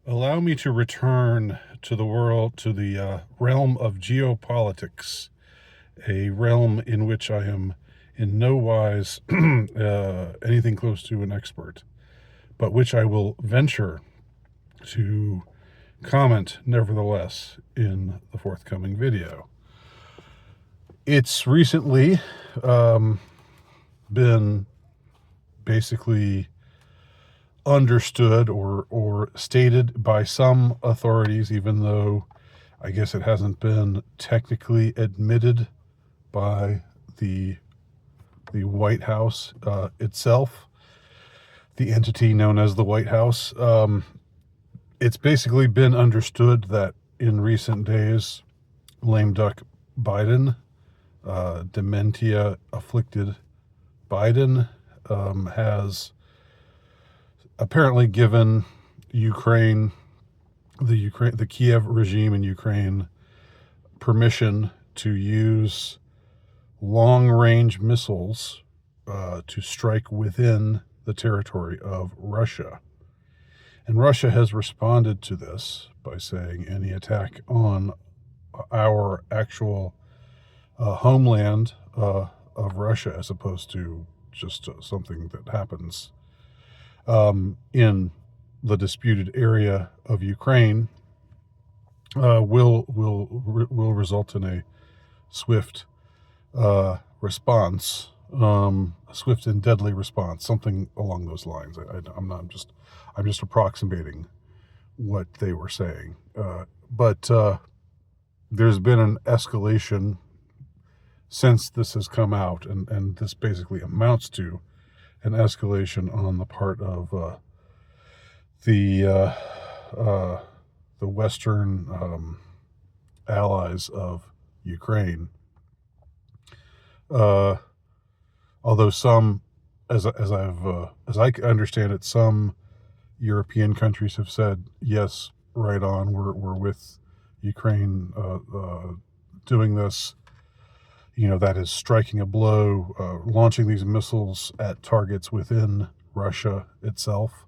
Allow me to return to the world, to the realm of geopolitics, a realm in which I am in no wise anything close to an expert, but which I will venture to comment nevertheless in the forthcoming video. It's recently been basically understood or stated by some authorities, even though I guess it hasn't been technically admitted by the White House itself, the entity known as the White House. It's basically been understood that in recent days, lame duck Biden, dementia afflicted Biden, has apparently given the Kiev regime in Ukraine permission to use long-range missiles to strike within the territory of Russia. And Russia has responded to this by saying any attack on our actual homeland of Russia, as opposed to just something that happens in the disputed area of Ukraine, will result in a swift response, a swift and deadly response, something along those lines. I'm just approximating what they were saying, but there's been an escalation since this has come out, and this basically amounts to an escalation on the part of the Western allies of Ukraine. Although some, as I understand it, some European countries have said yes, right on, we're with Ukraine doing this. That is striking a blow, launching these missiles at targets within Russia itself.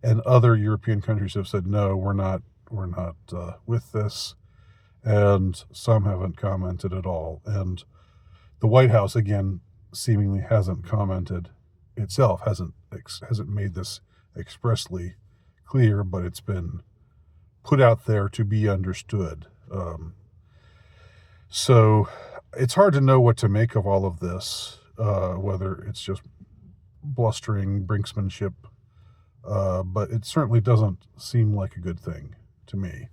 And other European countries have said, no, we're not with this. And some haven't commented at all. And the White House, again, seemingly hasn't commented itself, hasn't made this expressly clear, but it's been put out there to be understood. So it's hard to know what to make of all of this, whether it's just blustering brinksmanship, but it certainly doesn't seem like a good thing to me.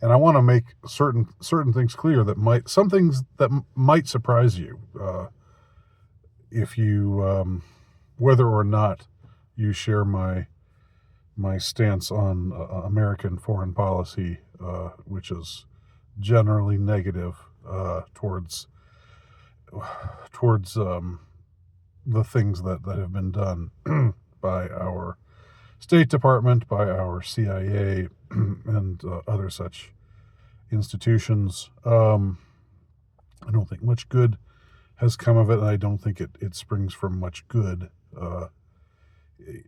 And I want to make certain things clear some things that might surprise you, if you, whether or not you share my stance on American foreign policy, which is generally negative towards the things that have been done by our State Department, by our CIA, and other such institutions. I don't think much good has come of it, and I don't think it springs from much good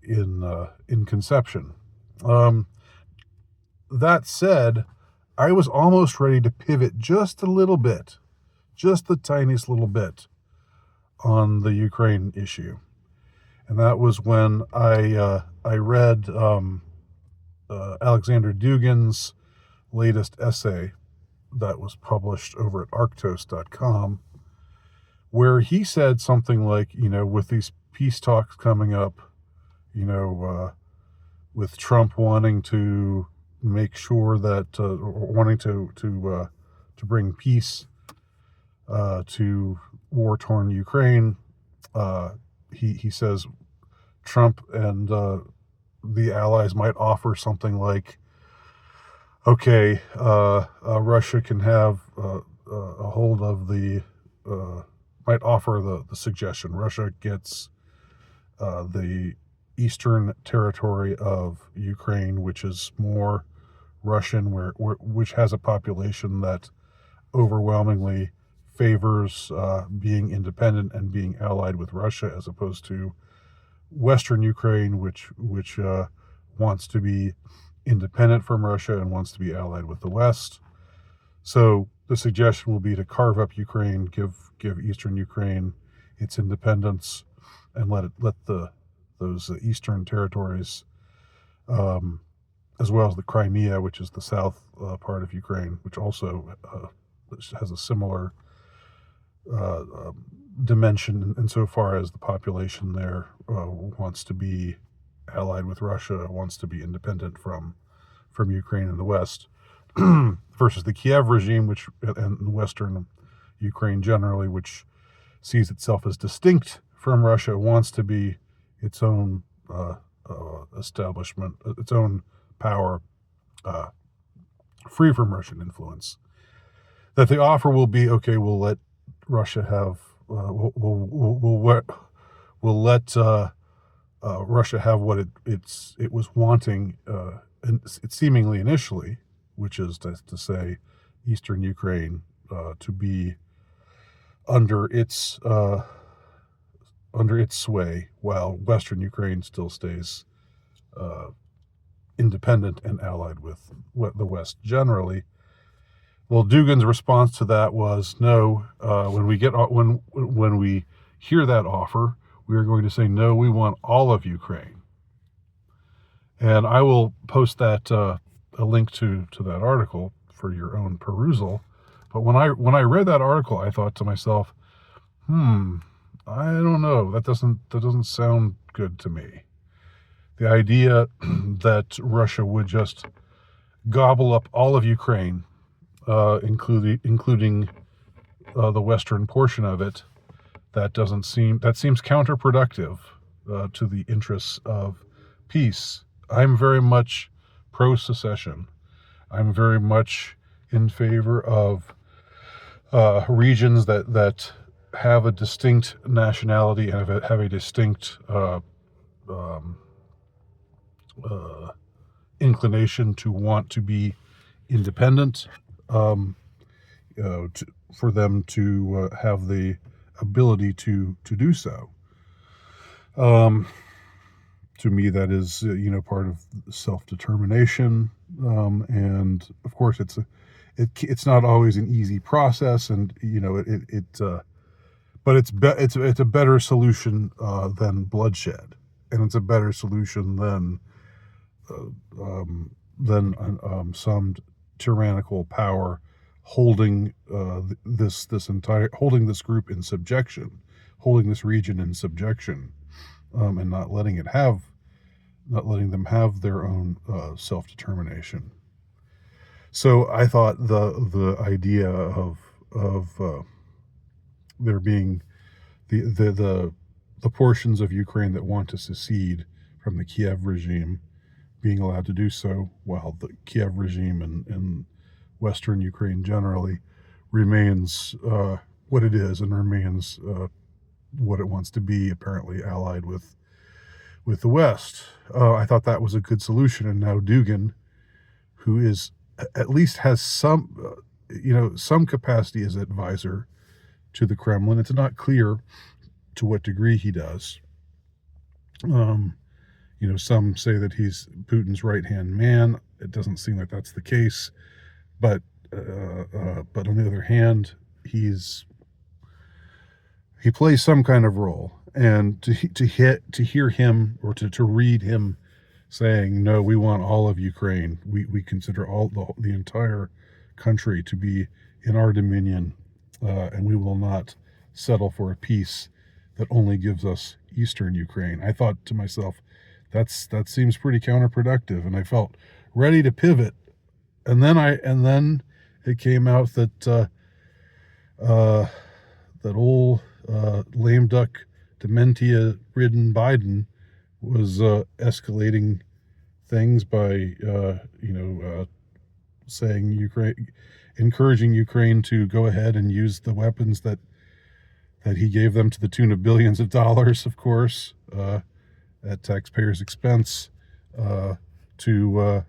in conception. That said, I was almost ready to pivot just a little bit, just the tiniest little bit, on the Ukraine issue. And that was when I read Alexander Dugin's latest essay that was published over at arctos.com, where he said something like, with these peace talks coming up, with Trump wanting to make sure that, wanting to bring peace to war-torn Ukraine, he says Trump and the allies might offer something like, okay, Russia can have a hold of might offer the suggestion, Russia gets the eastern territory of Ukraine, which is more Russian, which has a population that overwhelmingly favors being independent and being allied with Russia, as opposed to Western Ukraine, which wants to be independent from Russia and wants to be allied with the West. So the suggestion will be to carve up Ukraine, give Eastern Ukraine its independence, and let those eastern territories, as well as the Crimea, which is the south part of Ukraine, which also has a similar dimension insofar as the population there wants to be allied with Russia, wants to be independent from Ukraine and the West, versus the Kiev regime, which and Western Ukraine generally, which sees itself as distinct from Russia, wants to be its own establishment, its own power, free from Russian influence. That the offer will be, okay, we'll let Russia have, we'll let Russia have what it was wanting, it seemingly initially, which is to say, Eastern Ukraine to be under its sway, while Western Ukraine still stays independent and allied with the West generally. Well, Dugin's response to that was, no. When we hear that offer, we are going to say, no, we want all of Ukraine. And I will post that a link to that article for your own perusal. But when I read that article, I thought to myself, I don't know. That doesn't sound good to me. The idea that Russia would just gobble up all of Ukraine, including the western portion of it, that seems counterproductive to the interests of peace. I'm very much pro-secession. I'm very much in favor of regions that have a distinct nationality and have a distinct inclination to want to be independent, for them to have the ability to do so. To me, that is part of self-determination, and of course it's not always an easy process, and but it's a better solution than bloodshed, and it's a better solution than some tyrannical power holding holding this group in subjection, holding this region in subjection, and not letting them have their own self-determination. So I thought the idea of there being the portions of Ukraine that want to secede from the Kiev regime being allowed to do so, while the Kiev regime and Western Ukraine generally remains what it is, and remains what it wants to be, apparently allied with the West. I thought that was a good solution, and now Dugin, who is at least has some capacity as advisor to the Kremlin. It's not clear to what degree he does. Some say that he's Putin's right-hand man. It doesn't seem like that's the case, but on the other hand, he plays some kind of role. And to hear him, or to read him saying, no, we want all of Ukraine. We consider all the entire country to be in our dominion, and we will not settle for a peace that only gives us Eastern Ukraine. I thought to myself, that seems pretty counterproductive, and I felt ready to pivot. And then it came out that that old lame duck, dementia-ridden Biden was escalating things by saying encouraging Ukraine to go ahead and use the weapons that he gave them, to the tune of billions of dollars, of course, at taxpayers' expense, to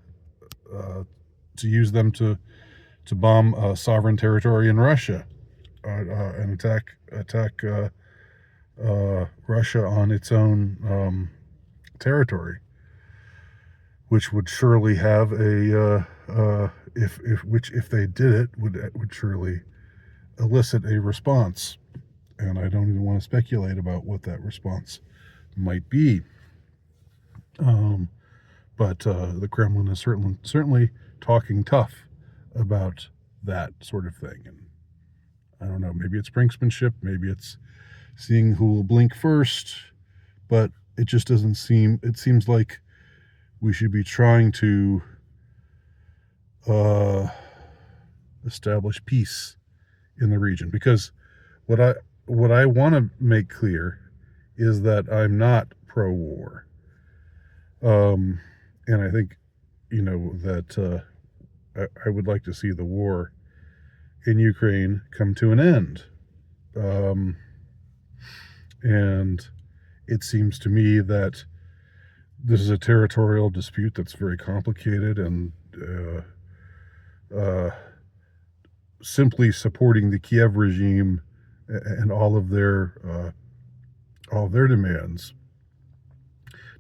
use them to bomb sovereign territory in Russia, and attack Russia on its own territory. which would surely have if they did it, would surely elicit a response. And I don't even want to speculate about what that response might be. But the Kremlin is certainly talking tough about that sort of thing. And I don't know, maybe it's brinksmanship, maybe it's seeing who will blink first, but it just doesn't seem, it seems like we should be trying to establish peace in the region. Because what I want to make clear is that I'm not pro-war. And I think, that I would like to see the war in Ukraine come to an end. And it seems to me that this is a territorial dispute that's very complicated, and simply supporting the Kiev regime and all of their demands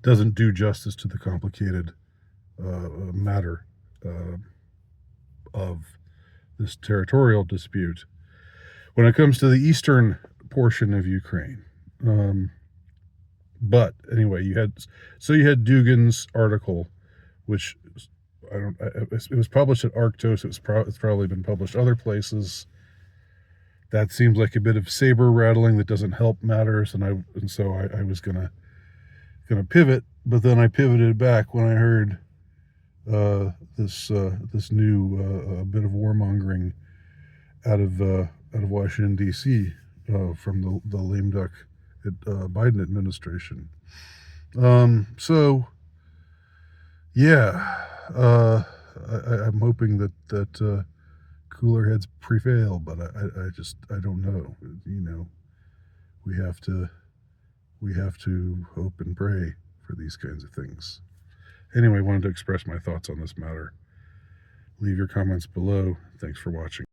doesn't do justice to the complicated matter of this territorial dispute. When it comes to the eastern portion of Ukraine, but anyway, you had Dugin's article, which it was published at Arctos. It's probably been published other places. That seems like a bit of saber rattling that doesn't help matters, and so I was gonna pivot, but then I pivoted back when I heard this new bit of warmongering out of Washington D.C. From the lame duck Biden administration. So yeah, I'm hoping that cooler heads prevail, but I don't know. We have to hope and pray for these kinds of things. Anyway, I wanted to express my thoughts on this matter. Leave your comments below. Thanks for watching.